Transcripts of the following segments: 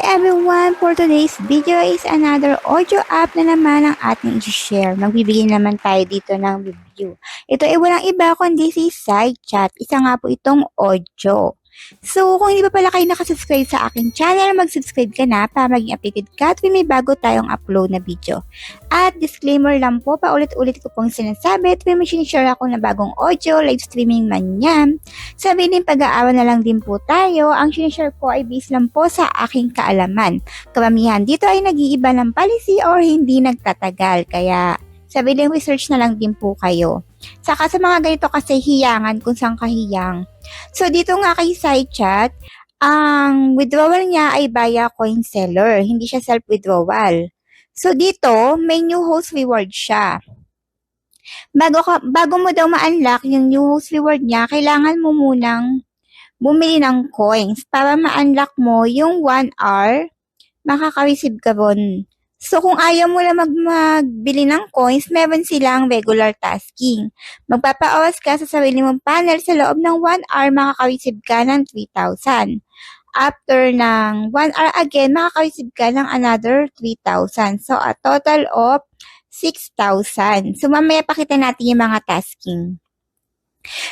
everyone! For today's video is another audio app na naman ang ating i-share. Magbibigay naman tayo dito ng review. Ito ay walang iba kundi si SideChat. Isa nga po itong audio. So, kung hindi pa pala kayo nakasubscribe sa aking channel, mag-subscribe ka na para maging updated ka tuwing may bago tayong upload na video. At disclaimer lang po, paulit-ulit ko pong sinasabi tuwing may sinishare ako na bagong audio, live streaming man yan. Sabi din pag-aaral na lang din po tayo, ang sinishare ko ay based lang po sa aking kaalaman. Karamihan dito ay nag-iiba ng policy or hindi nagtatagal, kaya sabi din research na lang din po kayo. Saka sa mga ganito kasi hiyangan kung saan kahiyang. So dito nga kay SideChat, ang withdrawal niya ay via coin seller, hindi siya self-withdrawal. So dito, may new host reward siya. Bago mo daw ma-unlock yung new host reward niya, kailangan mo munang bumili ng coins para ma-unlock mo yung 1 hour, makaka-receive ka ron. So, kung ayaw mo lang magbili ng coins, meron silang regular tasking. Magpapa-oras ka sa sarili mong panel sa loob ng 1 hour, makaka-receive ka ng 3,000. After ng 1 hour again, makaka-receive ka ng another 3,000. So, a total of 6,000. So, mamaya pakita natin yung mga tasking.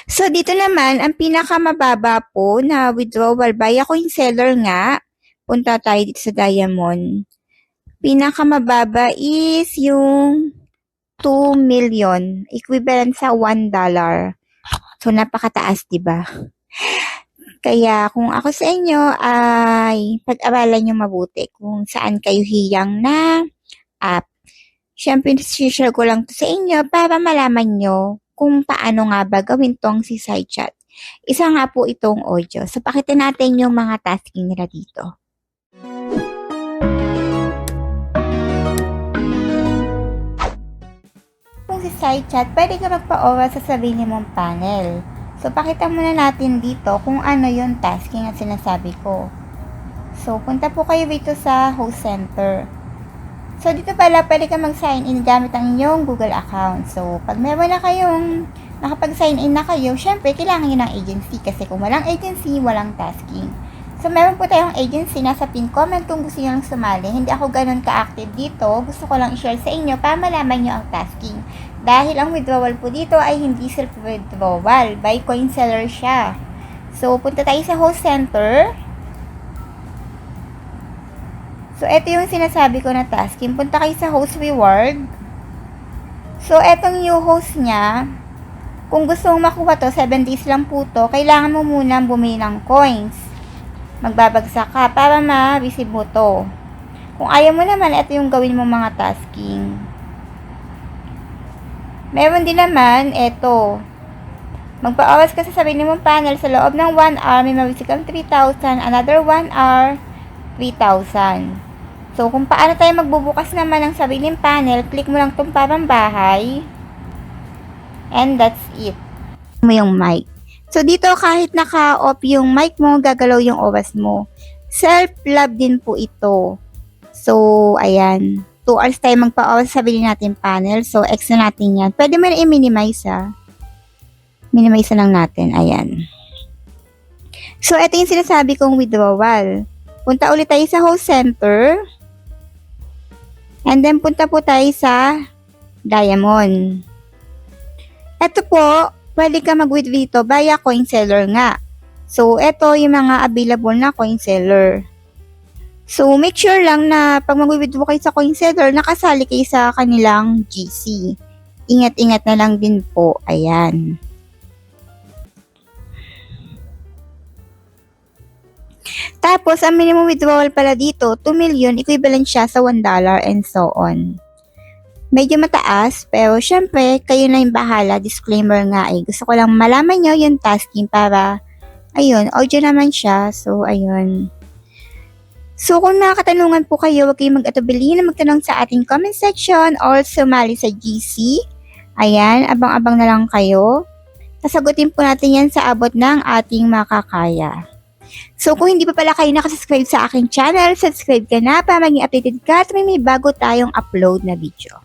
So, dito naman, ang pinakamababa po na withdrawal via coin seller nga, punta tayo dito sa Diamond. Pinakamababa is yung 2 million, equivalent sa $1. So, napakataas, diba? Kaya, kung ako sa inyo ay pag-aralan nyo mabuti kung saan kayo hiyang na app. Siyempre, share ko lang to sa inyo para malaman nyo kung paano nga ba gawin tong si SideChat. Isa nga po itong audio. So, pakita natin yung mga tasking nila dito. Kung si SideChat, pwede ka magpa-oras sa sarili mong panel. So, pakita muna natin dito kung ano yung tasking na sinasabi ko. So, punta po kayo dito sa host center. So, dito pala, pwede ka mag-sign in gamit ang inyong Google account. So, pag meron na kayong nakapag-sign in na kayo, syempre, kailangan nyo ng agency. Kasi kung walang agency, walang tasking. So, meron po tayong agency. Nasa pin comment kung gusto nyo lang sumali. Hindi ako ganun ka-active dito. Gusto ko lang i-share sa inyo para malaman nyo ang tasking. Dahil ang withdrawal po dito ay hindi self-withdrawal. By coin seller siya. So, punta tayo sa host center. So, ito yung sinasabi ko na tasking. Punta kayo sa host reward. So, etong new host niya, kung gusto mong makuha to, 7 days lang po to, kailangan mo muna bumili ng coins. Magbabagsak ka para ma-receive mo to. Kung ayaw mo naman, ito yung gawin mo mga tasking. Meron din naman, ito. Magpa-oras ka sa sarili mong panel sa loob ng 1 hour, may ma-receive kang 3,000, another 1 hour, 3,000. So, kung paano tayo magbubukas naman ng sariling panel, click mo lang itong parang bahay. And that's it. Mo yung mic. So, dito kahit naka-off yung mic mo, gagalaw yung oras mo. Self-love din po ito. So, ayan. 2 hours tayo magpa-oras sa sarili natin panel. So, X na natin yan. Pwede mo na i-minimize ha. Minimize na lang natin. Ayan. So, ito yung sinasabi kong withdrawal. Punta ulit tayo sa host center. And then, punta po tayo sa Diamond. Ito po, pwede ka mag-withdraw dito via coin seller nga. So, ito yung mga available na coin seller. So, make sure lang na pag mag-withdraw kayo sa coin seller, nakasali kayo sa kanilang GC. Ingat-ingat na lang din po. Ayan. Tapos, ang minimum withdrawal pala dito, 2 million, equivalent siya sa $1 and so on. Medyo mataas, pero syempre, kayo na yung bahala. Disclaimer nga eh. Gusto ko lang malaman nyo yung tasking para, ayun, audio naman siya. So, ayun. So, kung nakakatanungan po kayo, huwag kayong mag-atubili na magtanong sa ating comment section or sumali sa GC. Ayan, abang-abang na lang kayo. Sasagutin po natin yan sa abot ng ating makakaya. So, kung hindi pa pala kayo nakasubscribe sa aking channel, subscribe ka na para maging updated ka at may bago tayong upload na video.